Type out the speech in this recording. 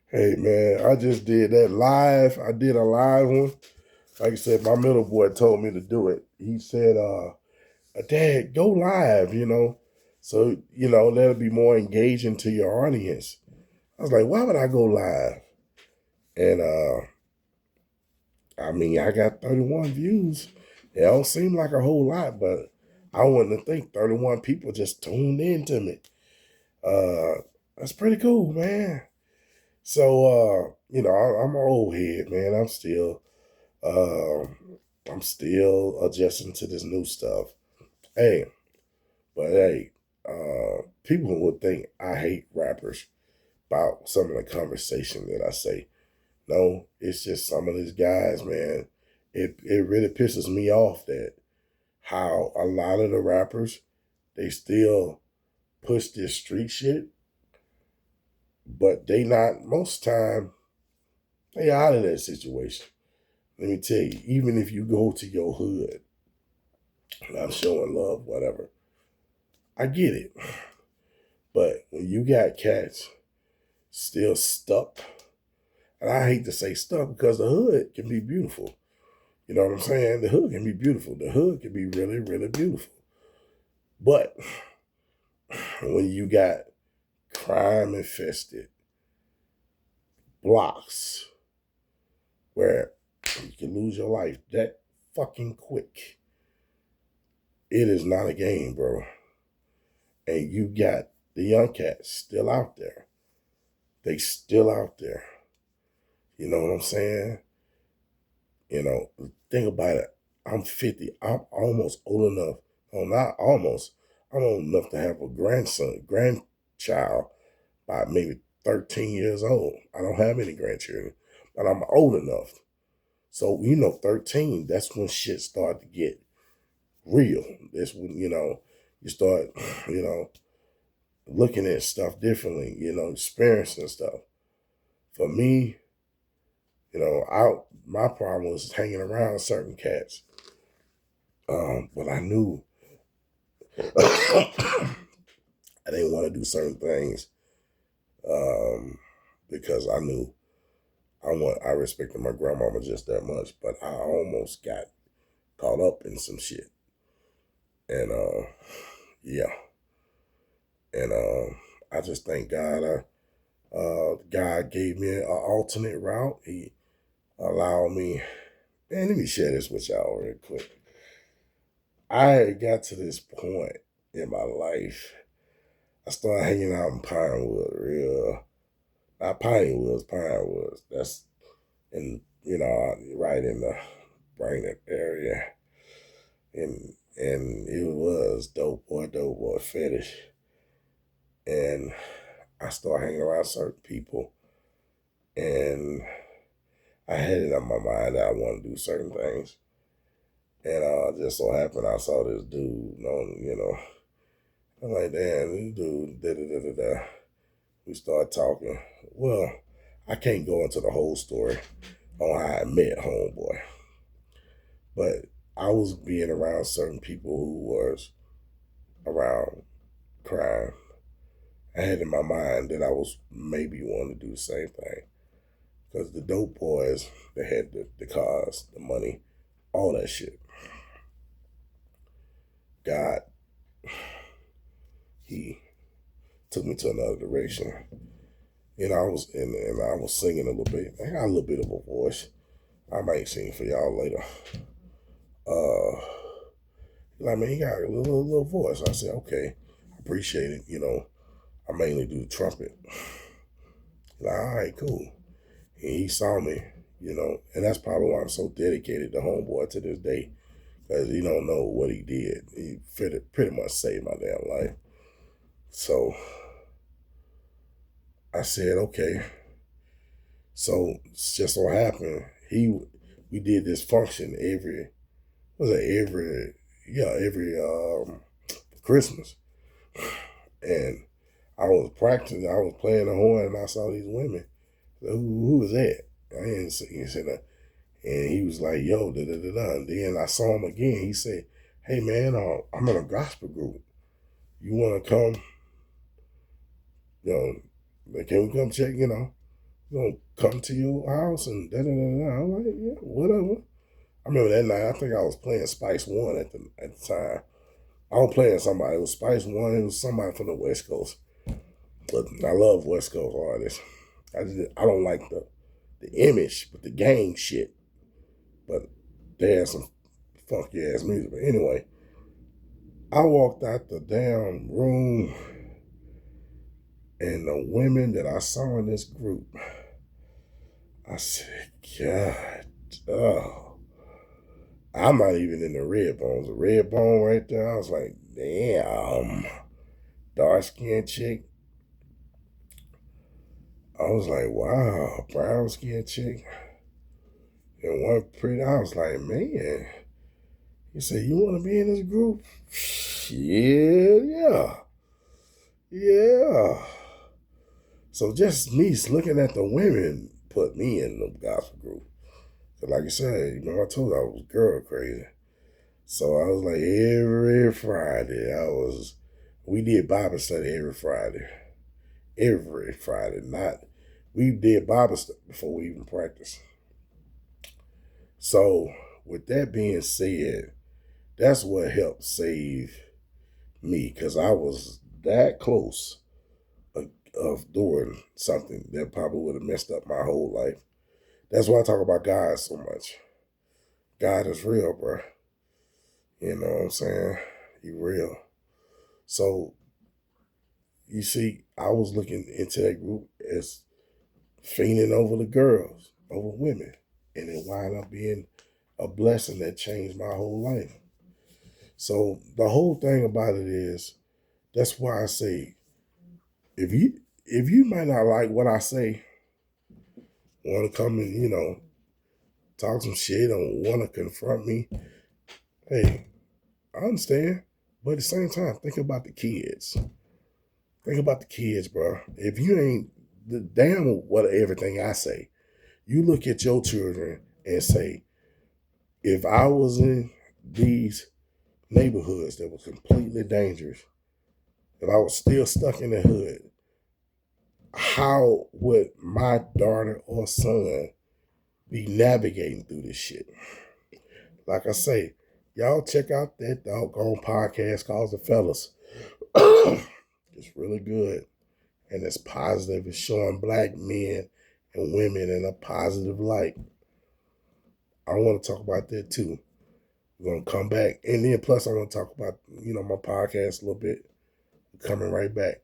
Hey man, I just did that live. I did a live one. Like I said, my middle boy told me to do it. He said, Dad, go live, So, that'll be more engaging to your audience. I was like, why would I go live? And I got 31 views. It don't seem like a whole lot, but I wouldn't think 31 people just tuned in to me. That's pretty cool, man. So I'm an old head, man. I'm still adjusting to this new stuff. Hey, but hey, people would think I hate rappers about some of the conversation that I say. No, it's just some of these guys, man. It really pisses me off that how a lot of the rappers they still push this street shit, but they not most time they out of that situation. Let me tell you, even if you go to your hood, and I'm showing love, whatever, I get it. But when you got cats still stuck, and I hate to say stuck because the hood can be beautiful. You know what I'm saying? The hood can be beautiful. The hood can be really, really beautiful. But when you got crime infested blocks where you can lose your life that fucking quick, it is not a game, bro. And you got the young cats still out there. They still out there. You know what I'm saying? Think about it. I'm 50. I'm almost old enough. No, not almost. I'm old enough to have a grandchild by maybe 13 years old. I don't have any grandchildren, but I'm old enough. So, 13, that's when shit started to get real. That's when, you start, you know, looking at stuff differently, experiencing stuff. For me, my problem was hanging around certain cats. But I knew I didn't want to do certain things because I knew I respected my grandmama just that much, but I almost got caught up in some shit. And yeah. And I just thank God God gave me an alternate route. He allowed me, man, let me share this with y'all real quick. I got to this point in my life. I started hanging out in Pinewood, not Pinewoods. That's right in the Brainerd area. And it was dope boy fetish. And I started hanging around certain people and I had it on my mind that I wanted to do certain things. And just so happened I saw this dude, I'm like, damn, this dude, da da da da da. We started talking. Well, I can't go into the whole story on how I met homeboy, but I was being around certain people who was around crime. I had in my mind that I was maybe wanting to do the same thing because the dope boys that had the cars, the money, all that shit. God, he took me to another direction. And I was singing a little bit. I got a little bit of a voice. I might sing for y'all later. Like, man, he got a little voice. I said, okay, I appreciate it. I mainly do the trumpet. Like, all right, cool. And he saw me, and that's probably why I'm so dedicated to homeboy to this day. Because you don't know what he did. He pretty much saved my damn life. So I said, okay. So just so happened, we did this function every Christmas. And I was practicing, I was playing the horn and I saw these women. So, who was that? I didn't see, he said, and he was like, yo, da da da da. And then I saw him again. He said, hey man, I'm in a gospel group. You want to come? Can we come check? gonna come to your house and da da da da. I'm like, yeah, whatever. I remember that night. I think I was playing Spice One at the time. I was playing somebody. It was Spice One. It was somebody from the West Coast. But I love West Coast artists. I don't like the image, but the gang shit. But they had some funky ass music. But anyway, I walked out the damn room, and the women that I saw in this group, I said, God, oh, I'm not even in the red bones. The red bone right there, I was like, damn, dark skinned chick. I was like, wow, brown skinned chick. And one pretty, I was like, man. He said, you want to be in this group? Yeah. Yeah. So just me looking at the women put me in the gospel group. So like I said, I told you I was girl crazy. So I was like, every Friday, we did Bible study every Friday. Every Friday. We did Bible study before we even practiced. So with that being said, that's what helped save me, because I was that close of doing something that probably would have messed up my whole life. That's why I talk about God so much. God is real, bro. You know what I'm saying? He real. So you see, I was looking into that group as fiending over the girls, over women, and it wound up being a blessing that changed my whole life. So the whole thing about it is, that's why I say, if you might not like what I say, want to come and talk some shit, or want to confront me, hey, I understand. But at the same time, think about the kids. Think about the kids, bro. If you ain't the damn what everything I say, you look at your children and say, if I was in these neighborhoods that were completely dangerous, if I was still stuck in the hood, how would my daughter or son be navigating through this shit? Like I say, y'all check out that doggone podcast called The Fellas. It's really good. And it's positive. It's showing black men and women in a positive light. I want to talk about that too. We're going to come back. And then plus I want to talk about, my podcast a little bit. Coming right back.